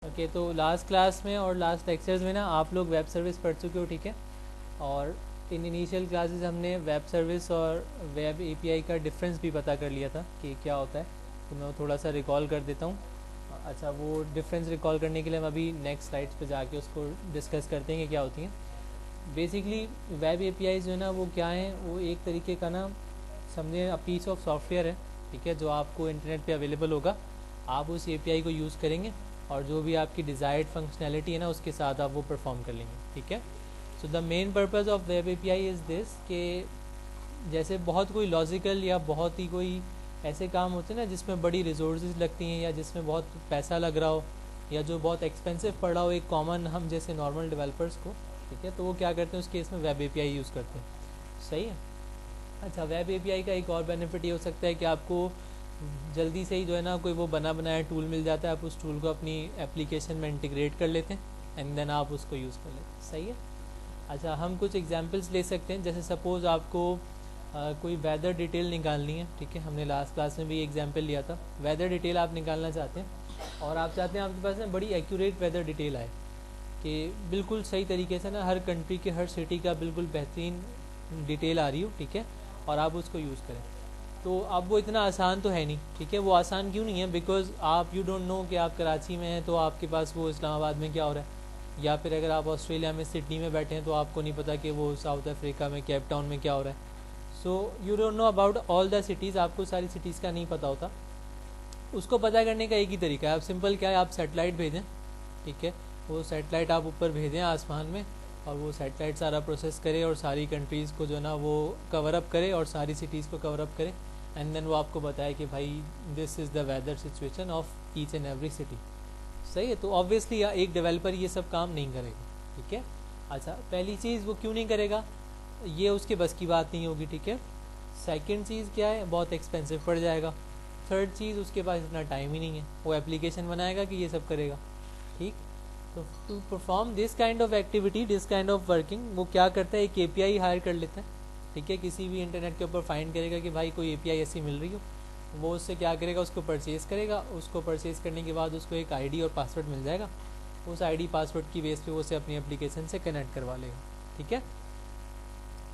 Okay, तो last class में और लास्ट लेक्चर्स में ना आप लोग वेब सर्विस पढ़ चुके हो, ठीक है। और इन इनिशियल क्लासेस हमने वेब सर्विस और वेब एपीआई का डिफरेंस भी पता कर लिया था कि क्या होता है। तो मैं वो थोड़ा सा रिकॉल कर देता हूँ। अच्छा, वो डिफरेंस रिकॉल करने के लिए हम अभी नेक्स्ट स्लाइड्स पे जाके उसको डिस्कस करते हैं कि क्या होती हैं। बेसिकली वेब एपीआई जो है ना वो क्या है, वो एक तरीके का ना समझे पीस ऑफ सॉफ्टवेयर है, ठीक है, जो आपको इंटरनेट पे अवेलेबल होगा। आप उस एपीआई को यूज़ करेंगे और जो भी आपकी डिज़ायर्ड फंक्शनैलिटी है ना उसके साथ आप वो परफॉर्म कर लेंगे, ठीक है। So the main purpose of web API is this कि जैसे बहुत कोई लॉजिकल या बहुत ही कोई ऐसे काम होते हैं ना जिसमें बड़ी रिसोर्सेज लगती हैं या जिसमें बहुत पैसा लग रहा हो या जो बहुत एक्सपेंसिव पड़ रहा हो एक कॉमन हम जैसे नॉर्मल डेवलपर्स को, ठीक है, तो वो क्या करते हैं उस केस में वेब एपीआई यूज़ करते हैं। सही है। अच्छा, वेब एपीआई का एक और बेनिफिट ये हो सकता है कि आपको जल्दी से ही जो है ना कोई वो बना बनाया टूल मिल जाता है, आप उस टूल को अपनी एप्लीकेशन में इंटीग्रेट कर लेते हैं एंड देन आप उसको यूज़ कर लेते हैं। सही है। अच्छा, हम कुछ एग्जांपल्स ले सकते हैं। जैसे सपोज़ आपको कोई वेदर डिटेल निकालनी है, ठीक है, हमने लास्ट क्लास में भी एग्जांपल लिया था। वेदर डिटेल आप निकालना चाहते हैं और आप चाहते हैं आपके पास ना बड़ी एक्यूरेट वेदर डिटेल आए कि बिल्कुल सही तरीके से ना हर कंट्री के हर सिटी का बिल्कुल बेहतरीन डिटेल आ रही हो, ठीक है, और आप उसको यूज़ करें। तो अब वो इतना आसान तो है नहीं, ठीक है। वो आसान क्यों नहीं है? बिकॉज आप यू डोंट नो कि आप कराची में हैं तो आपके पास वो इस्लामाबाद में क्या हो रहा है, या फिर अगर आप ऑस्ट्रेलिया में सिडनी में बैठे हैं तो आपको नहीं पता कि वो साउथ अफ्रीका में केप टाउन में क्या हो रहा है। So you don't know about all the cities, आपको सारी सिटीज़ का नहीं पता होता। उसको पता करने का एक ही तरीका है, आप सिंपल क्या है, आप सैटेलाइट भेजें, ठीक है। वो सैटेलाइट आप ऊपर भेजें आसमान में और वो सैटेलाइट सारा प्रोसेस करे और सारी कंट्रीज़ को जो ना वो कवर अप करे और सारी सिटीज़ को कवर अप करे एंड देन वो आपको बताए कि भाई this is the weather situation of each and every city. सही है। तो ऑब्वियसली एक डेवलपर ये सब काम नहीं करेगा, ठीक है। अच्छा, पहली चीज़ वो क्यों नहीं करेगा, ये उसके बस की बात नहीं होगी, ठीक है। सेकंड चीज़ क्या है, बहुत एक्सपेंसिव पड़ जाएगा। थर्ड चीज़, उसके पास इतना टाइम ही नहीं है, वो एप्लीकेशन बनाएगा कि ये सब करेगा, ठीक। तो to perform this kind of activity, this kind of working, वो क्या करता है, एक एपीआई हायर कर लेता है, ठीक है। किसी भी इंटरनेट के ऊपर फाइंड करेगा कि भाई कोई एपीआई ऐसी मिल रही हो, वो उससे क्या करेगा, उसको परचेज़ करेगा। उसको परचेज़ करने के बाद उसको एक आईडी और पासवर्ड मिल जाएगा। उस आईडी पासवर्ड की बेस पे वो उसे अपनी एप्लीकेशन से कनेक्ट करवा लेगा, ठीक है।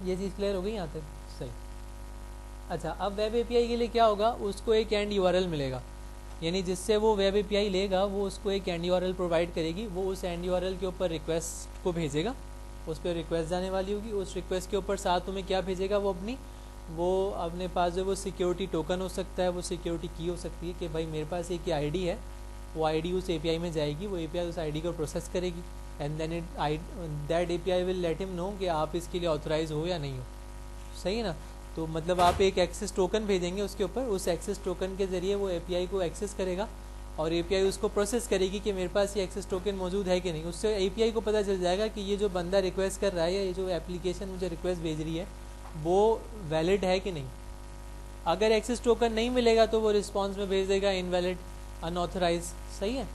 ये चीज़ क्लियर हो गई यहाँ तक? सही। अच्छा, अब वेब एपीआई के लिए क्या होगा, उसको एक एंड यूआरएल मिलेगा, यानी जिससे वो वेब एपीआई लेगा वो उसको एक एंड यूआरएल प्रोवाइड करेगी। वो उस एंड यूआरएल के ऊपर रिक्वेस्ट को भेजेगा, उस पर रिक्वेस्ट जाने वाली होगी। उस रिक्वेस्ट के ऊपर साथ में क्या भेजेगा, वो अपने पास जो वो सिक्योरिटी टोकन हो सकता है, वो सिक्योरिटी की हो सकती है कि भाई मेरे पास एक आईडी है, वो आईडी उस एपीआई में जाएगी, वो एपीआई उस आईडी को प्रोसेस करेगी and then that API will let him know कि आप इसके लिए ऑथराइज हो या नहीं हो। सही है ना। तो मतलब आप एक एक्सेस टोकन भेजेंगे उसके ऊपर, उस एक्सेस टोकन के ज़रिए वो एपीआई को एक्सेस करेगा और एपीआई उसको प्रोसेस करेगी कि मेरे पास ये एक्सेस टोकन मौजूद है कि नहीं। उससे एपीआई को पता चल जाएगा कि ये जो बंदा रिक्वेस्ट कर रहा है या ये जो एप्लीकेशन मुझे रिक्वेस्ट भेज रही है वो वैलिड है कि नहीं। अगर एक्सेस टोकन नहीं मिलेगा तो वो रिस्पॉन्स में भेज देगा इनवैलिड, अनऑथराइज। सही है।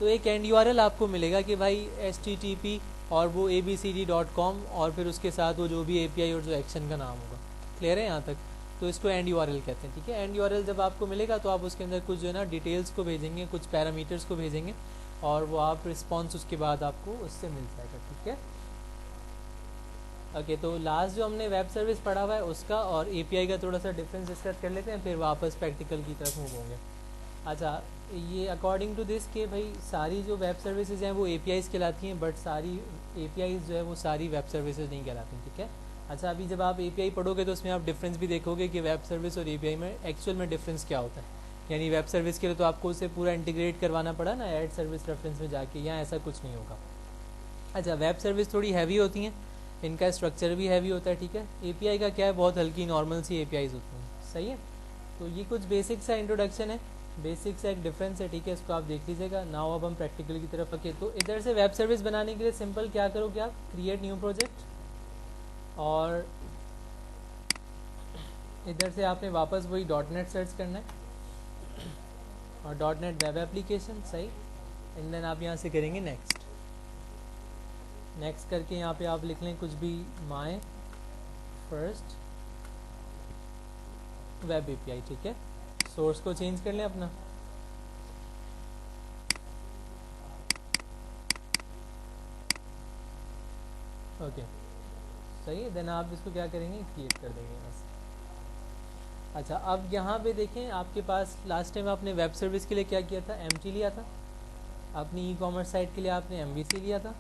तो एक एंड यूआरएल आपको मिलेगा कि भाई HTTP और वो abcd.com और फिर उसके साथ वो जो भी एपीआई और जो एक्शन का नाम होगा। क्लियर है यहाँ तक? तो इसको एंड यूआरएल कहते हैं, ठीक है। एंड यूआरएल जब आपको मिलेगा तो आप उसके अंदर कुछ जो है ना डिटेल्स को भेजेंगे, कुछ पैरामीटर्स को भेजेंगे और वो आप रिस्पॉन्स उसके बाद आपको उससे मिल जाएगा, ठीक है। ओके, तो लास्ट जो हमने वेब सर्विस पढ़ा हुआ है उसका और एपीआई का थोड़ा सा डिफरेंस डिस्कस कर लेते हैं, फिर वापस प्रैक्टिकल की तरफ मूव होंगे। अच्छा, ये अकॉर्डिंग टू दिस कि भाई सारी जो वेब सर्विसेज हैं वो एपीआईज़ कहलाती हैं, बट सारी एपीआईज़ जो है वो सारी वेब सर्विसेज नहीं कहलाती, ठीक है। अच्छा, अभी जब आप एपीआई पढ़ोगे तो उसमें आप डिफरेंस भी देखोगे कि वेब सर्विस और एपीआई में एक्चुअल में डिफरेंस क्या होता है। यानी वेब सर्विस के लिए तो आपको उसे पूरा इंटीग्रेट करवाना पड़ा ना ऐड सर्विस रेफरेंस में जाके, यहाँ ऐसा कुछ नहीं होगा। अच्छा, वेब सर्विस थोड़ी हैवी होती हैं, इनका स्ट्रक्चर भी हैवी होता है, ठीक है। एपीआई का क्या है, बहुत हल्की नॉर्मल सी एपीआईज़ होती हैं। सही है। तो ये कुछ बेसिक सा इंट्रोडक्शन है, बेसिक सा एक डिफरेंस है, ठीक है। इसको आप देख लीजिएगा। नाउ अब हम प्रैक्टिकल की तरफ। ओके, तो इधर से वेब सर्विस बनाने के लिए सिंपल क्या करोगे आप, क्रिएट न्यू प्रोजेक्ट और इधर से आपने वापस वही .NET सर्च करना है और .NET वेब एप्लीकेशन। सही। एंड देन आप यहाँ से करेंगे नेक्स्ट। नेक्स्ट करके यहाँ पे आप लिख लें कुछ भी, माय फर्स्ट वेब एपीआई, ठीक है। सोर्स को चेंज कर लें अपना। ओके सही है। देन आप इसको क्या करेंगे, क्रिएट कर देंगे बस। अच्छा अब यहाँ पे देखें, आपके पास लास्ट टाइम आपने वेब सर्विस के लिए क्या किया था, एमटी लिया था। अपनी ई कॉमर्स साइट के लिए आपने एमवीसी लिया था।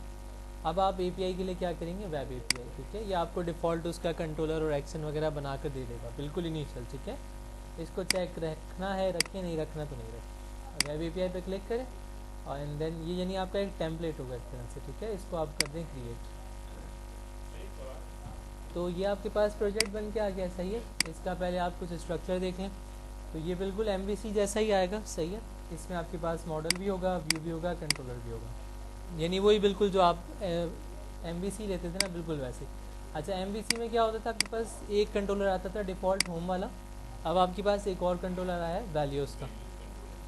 अब आप एपीआई के लिए क्या करेंगे, वेब एपीआई। ठीक है, ये आपको डिफ़ॉल्ट उसका कंट्रोलर और एक्शन वगैरह बना कर दे देगा, बिल्कुल इनिशियल। ठीक है, इसको चेक रखना है, रखें, नहीं रखना तो नहीं रखें। वेब एपीआई पे क्लिक करें और एंड देन ये यानी आपका एक टेम्पलेट होगा एक तरह से। ठीक है, इसको आप कर दें क्रिएट। तो ये आपके पास प्रोजेक्ट बन के आ गया। सही है, इसका पहले आप कुछ स्ट्रक्चर देख लें तो ये बिल्कुल एमवीसी जैसा ही आएगा। सही है, इसमें आपके पास मॉडल भी होगा, व्यू भी होगा, कंट्रोलर भी होगा, यानी वही बिल्कुल जो आप एमवीसी लेते थे ना, बिल्कुल वैसे। अच्छा एमवीसी में क्या होता था, आपके पास एक कंट्रोलर आता था डिफ़ॉल्ट होम वाला। अब आपके पास एक और कंट्रोलर आया है वैल्यूज़ का।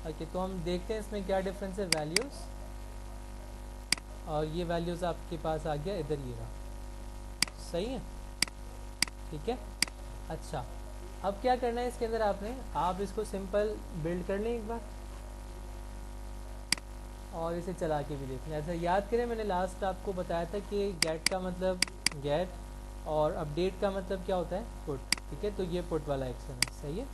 ओके, तो हम देखते हैं इसमें क्या डिफरेंस है वैल्यूज़ और ये वैल्यूज़ आपके पास आ गया इधर, ये रहा। सही है, ठीक है। अच्छा अब क्या करना है इसके अंदर आपने, आप इसको सिंपल बिल्ड कर लें एक बार और इसे चला के भी देख लें। ऐसा याद करें, मैंने लास्ट आपको बताया था कि गेट का मतलब गेट और अपडेट का मतलब क्या होता है, पुट। ठीक है, तो ये पुट वाला एक्शन है। सही है,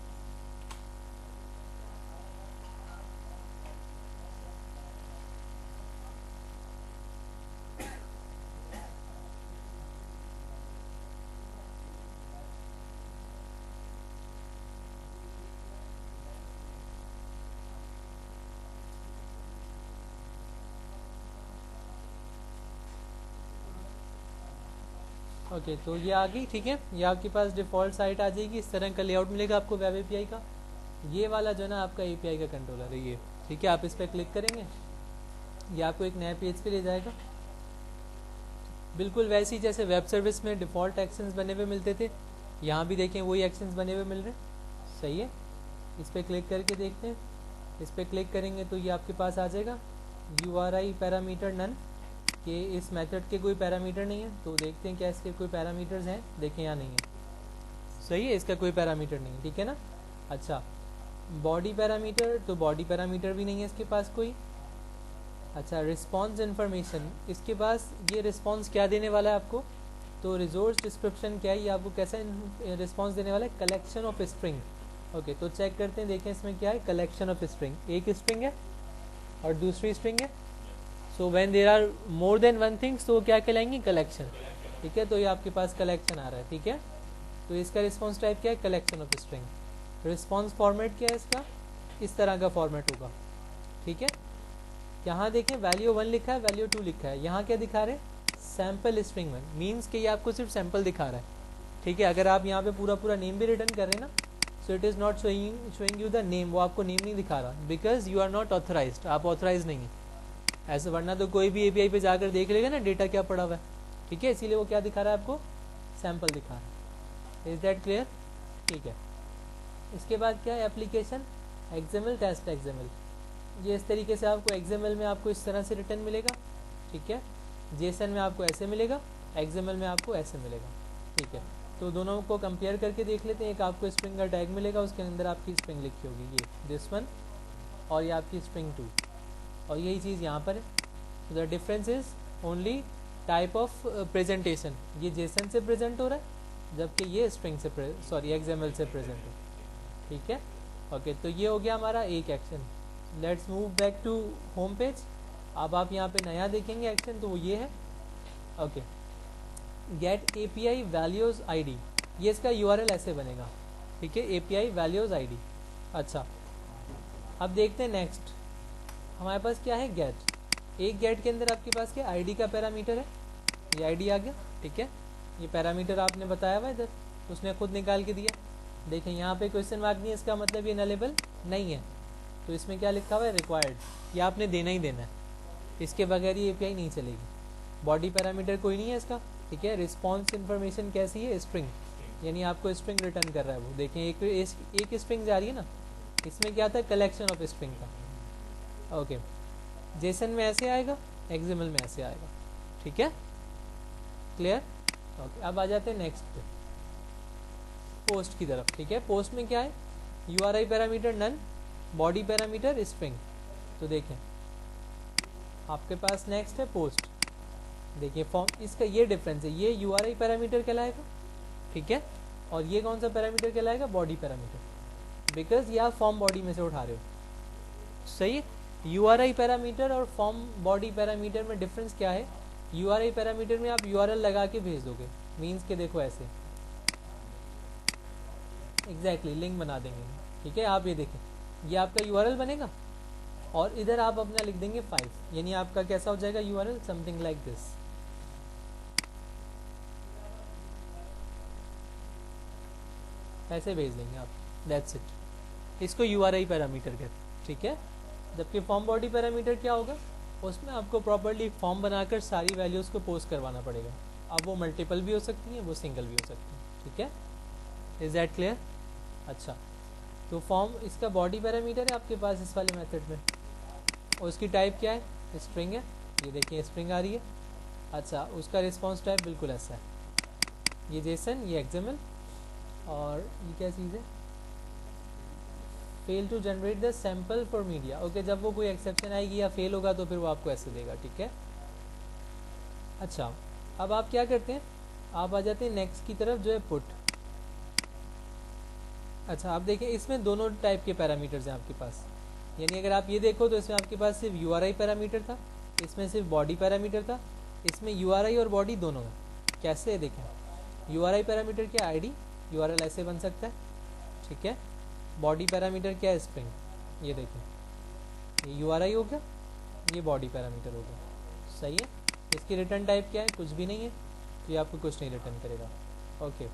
ओके तो ये आ गई। ठीक है, ये आपके पास डिफ़ॉल्ट साइट आ जाएगी, इस तरह का लेआउट मिलेगा आपको वेब एपीआई का। ये वाला जो है ना आपका एपीआई का कंट्रोलर है ये। ठीक है, आप इस पर क्लिक करेंगे, ये आपको एक नए पेज पे ले जाएगा, बिल्कुल वैसे ही जैसे वेब सर्विस में डिफ़ॉल्ट एक्शंस बने हुए मिलते थे, यहाँ भी देखें वही एक्शंस बने हुए मिल रहे हैं। सही है, इस पर क्लिक करके देखते हैं। इस पर क्लिक करेंगे तो ये आपके पास आ जाएगा URI पैरामीटर नन, कि इस मेथड के कोई पैरामीटर नहीं है। तो देखते हैं क्या इसके कोई पैरामीटर्स हैं, देखें यहाँ नहीं है। सही है, इसका कोई पैरामीटर नहीं है। ठीक है ना। अच्छा बॉडी पैरामीटर, तो बॉडी पैरामीटर भी नहीं है इसके पास कोई। अच्छा रिस्पॉन्स इन्फॉर्मेशन, इसके पास ये रिस्पॉन्स क्या देने वाला है आपको, तो रिजोर्स डिस्क्रिप्शन क्या है, ये आपको कैसा रिस्पॉन्स देने वाला है, कलेक्शन ऑफ स्ट्रिंग। ओके तो चेक करते हैं, देखें इसमें क्या है, कलेक्शन ऑफ स्ट्रिंग। एक स्ट्रिंग है और दूसरी स्ट्रिंग है। So when there are more than one things तो क्या कहलाएंगी, कलेक्शन। ठीक है, तो ये आपके पास कलेक्शन आ रहा है। ठीक है, तो इसका रिस्पॉन्स टाइप क्या है, collection of string. Response format क्या है इसका, इस तरह का फॉर्मेट होगा। ठीक है, यहाँ देखें वैल्यू 1 लिखा है, वैल्यू 2 लिखा है, यहाँ क्या दिखा रहे हैं, सैम्पल स्ट्रिंग 1, मीन्स कि ये आपको सिर्फ सैम्पल दिखा रहा है। ठीक है, अगर आप यहाँ पे पूरा नेम भी रिटर्न कर रहे हैं ना, so it is not showing you the name, वो आपको नेम नहीं दिखा रहा, because you are not authorized, आप ऑथराइज नहीं है ऐसे। वरना तो कोई भी एपीआई पे जाकर देख लेगा ना डेटा क्या पड़ा हुआ है। ठीक है, इसीलिए वो क्या दिखा रहा है आपको, सैम्पल दिखा रहा है। Is that clear. ठीक है, इसके बाद क्या है, एप्लीकेशन एक्सएमएल टेस्ट एक्सएमएल, ये इस तरीके से आपको एक्सएमएल में आपको इस तरह से रिटर्न मिलेगा। ठीक है, जेसन में आपको ऐसे मिलेगा, एक्सएमएल में आपको ऐसे मिलेगा। ठीक है, तो दोनों को कंपेयर करके देख लेते हैं। एक आपको स्ट्रिंग का टैग मिलेगा, उसके अंदर आपकी स्ट्रिंग लिखी होगी, ये दिस वन, और ये आपकी स्ट्रिंग 2, और यही चीज़ यहाँ पर है। The difference is only type of presentation, ये जेसन से प्रेजेंट हो रहा है जबकि ये स्ट्रिंग से एक्सएमएल से प्रेजेंट हो। ठीक है, ओके तो ये हो गया हमारा एक action. Let's move back to home page. अब आप यहाँ पे नया देखेंगे एक्शन, तो वो ये है। Okay get API values ID, ये इसका यूआरएल ऐसे बनेगा। ठीक है, एपीआई वैल्यूज़ आईडी। अच्छा अब देखते हैं नेक्स्ट, हमारे पास क्या है, गेट। एक गेट के अंदर आपके पास क्या आईडी का पैरामीटर है, ये आईडी आ गया। ठीक है, ये पैरामीटर आपने बताया हुआ इधर, उसने खुद निकाल के दिया। देखें यहाँ पे क्वेश्चन मार्क नहीं है, इसका मतलब ये नलेबल नहीं है। तो इसमें क्या लिखा हुआ है, रिक्वायर्ड, ये आपने देना ही देना है, इसके बगैर ये एपीआई नहीं चलेगी। बॉडी पैरामीटर कोई नहीं है इसका। ठीक है, रिस्पॉन्स इन्फॉर्मेशन कैसी है, स्ट्रिंग, यानी आपको स्ट्रिंग रिटर्न कर रहा है वो। देखें एक स्ट्रिंग जा रही है ना, इसमें क्या था, कलेक्शन ऑफ स्ट्रिंग का। ओके जेसन में ऐसे आएगा, एक्सएमएल में ऐसे आएगा। ठीक है, क्लियर। ओके अब आ जाते हैं नेक्स्ट पे, पोस्ट की तरफ। ठीक है, पोस्ट में क्या है, URI parameter none, body parameter string. तो देखें आपके पास नेक्स्ट है पोस्ट। देखिए फॉर्म, इसका ये डिफरेंस है, ये यूआरआई पैरामीटर कहलाएगा, ठीक है, और ये कौन सा पैरामीटर कहलाएगा, बॉडी पैरामीटर, बिकॉज ये आप फॉर्म बॉडी में से उठा रहे हो। सही है। यूआरआई पैरामीटर और फॉर्म बॉडी पैरामीटर में डिफरेंस क्या है, यूआरआई पैरामीटर में आप यूआरएल लगा के भेज दोगे, मीन्स के देखो ऐसे एग्जैक्टली लिंक बना देंगे, ठीक है। आप ये देखें, ये आपका यूआरएल बनेगा और इधर आप अपना लिख देंगे 5, यानी आपका कैसा हो जाएगा यूआरएल, समथिंग लाइक दिस। ऐसे भेज देंगे आप, दैट्स इट। इसको यूआरआई पैरामीटर कहते हैं, ठीक है। जबकि फॉर्म बॉडी पैरामीटर क्या होगा, उसमें आपको प्रॉपर्ली फॉर्म बनाकर सारी वैल्यूज़ को पोस्ट करवाना पड़ेगा। अब वो मल्टीपल भी हो सकती हैं, वो सिंगल भी हो सकती हैं, ठीक है। Is that clear? अच्छा, तो फॉर्म इसका बॉडी पैरामीटर है आपके पास इस वाले मेथड में, और उसकी टाइप क्या है, स्ट्रिंग है। ये देखिए स्ट्रिंग आ रही है। अच्छा, उसका रिस्पॉन्स टाइप बिल्कुल ऐसा है, ये जेसन, ये एक्सएमएल, और ये क्या चीज़ है, fail to generate the sample for media. Okay, जब वो कोई एक्सेप्शन आएगी या फेल होगा तो फिर वो आपको ऐसे देगा, ठीक है। अच्छा, अब आप क्या करते हैं, आप आ जाते हैं नेक्स्ट की तरफ, जो है पुट। अच्छा, आप देखें इसमें दोनों टाइप के पैरामीटर्स हैं आपके पास, यानी अगर आप ये देखो तो इसमें आपके पास सिर्फ यूआरआई पैरामीटर था, इसमें सिर्फ बॉडी पैरामीटर था, इसमें यूआरआई और बॉडी दोनों है। कैसे देखें, यूआरआई पैरामीटर क्या, आईडी, यूआरएल ऐसे बन सकता है, ठीक है। बॉडी पैरामीटर क्या है, स्ट्रिंग, ये देखें, ये यूआरआई हो गया, ये बॉडी पैरामीटर हो गया, सही है। इसकी रिटर्न टाइप क्या है, कुछ भी नहीं है, तो ये आपको कुछ नहीं रिटर्न करेगा। ओके,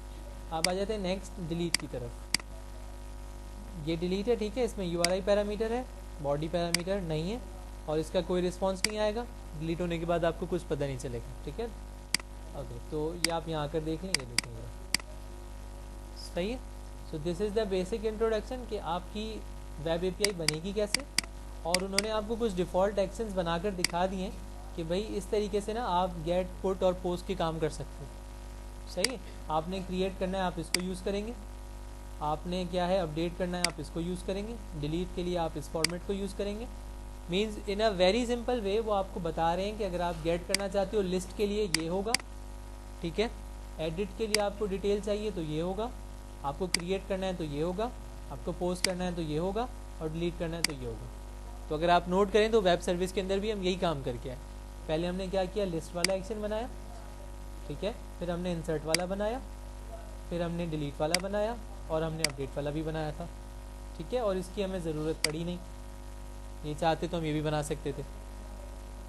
आप आ जाते हैं नेक्स्ट डिलीट की तरफ। ये डिलीट है, ठीक है, इसमें यूआरआई पैरामीटर है, बॉडी पैरामीटर नहीं है, और इसका कोई रिस्पॉन्स नहीं आएगा, डिलीट होने के बाद आपको कुछ पता नहीं चलेगा, ठीक है। ओके, तो ये आप यहाँ आकर देख लें, ये देखेंगे, सही है। So this is the basic introduction कि आपकी वेब एपीआई बनेगी कैसे, और उन्होंने आपको कुछ डिफ़ॉल्ट एक्शंस बनाकर दिखा दिए हैं कि भाई इस तरीके से ना आप गेट, पुट और पोस्ट के काम कर सकते हो, सही है। आपने क्रिएट करना है, आप इसको यूज़ करेंगे, आपने क्या है अपडेट करना है, आप इसको यूज़ करेंगे, डिलीट के लिए आप इस फॉर्मेट को यूज़ करेंगे। Means in a very simple way वो आपको बता रहे हैं कि अगर आप गेट करना चाहते हो लिस्ट के लिए ये होगा, ठीक है, एडिट के लिए आपको डिटेल चाहिए तो ये होगा, आपको क्रिएट करना है तो ये होगा, आपको पोस्ट करना है तो ये होगा, और डिलीट करना है तो ये होगा। तो अगर आप नोट करें तो वेब सर्विस के अंदर भी हम यही काम करके आए। पहले हमने क्या किया, लिस्ट वाला एक्शन बनाया, ठीक है, फिर हमने इंसर्ट वाला बनाया, फिर हमने डिलीट वाला बनाया, और हमने अपडेट वाला भी बनाया था, ठीक है। और इसकी हमें ज़रूरत पड़ी नहीं, ये चाहते तो हम ये भी बना सकते थे।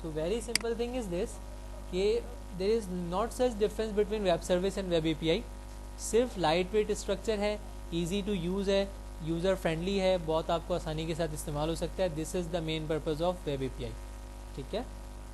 तो very simple thing is this कि there is not such difference between web service and web API. सिर्फ लाइट वेट स्ट्रक्चर है, ईजी टू यूज़ है, यूज़र फ्रेंडली है, बहुत आपको आसानी के साथ इस्तेमाल हो सकता है। This is the main purpose of web API, ठीक है।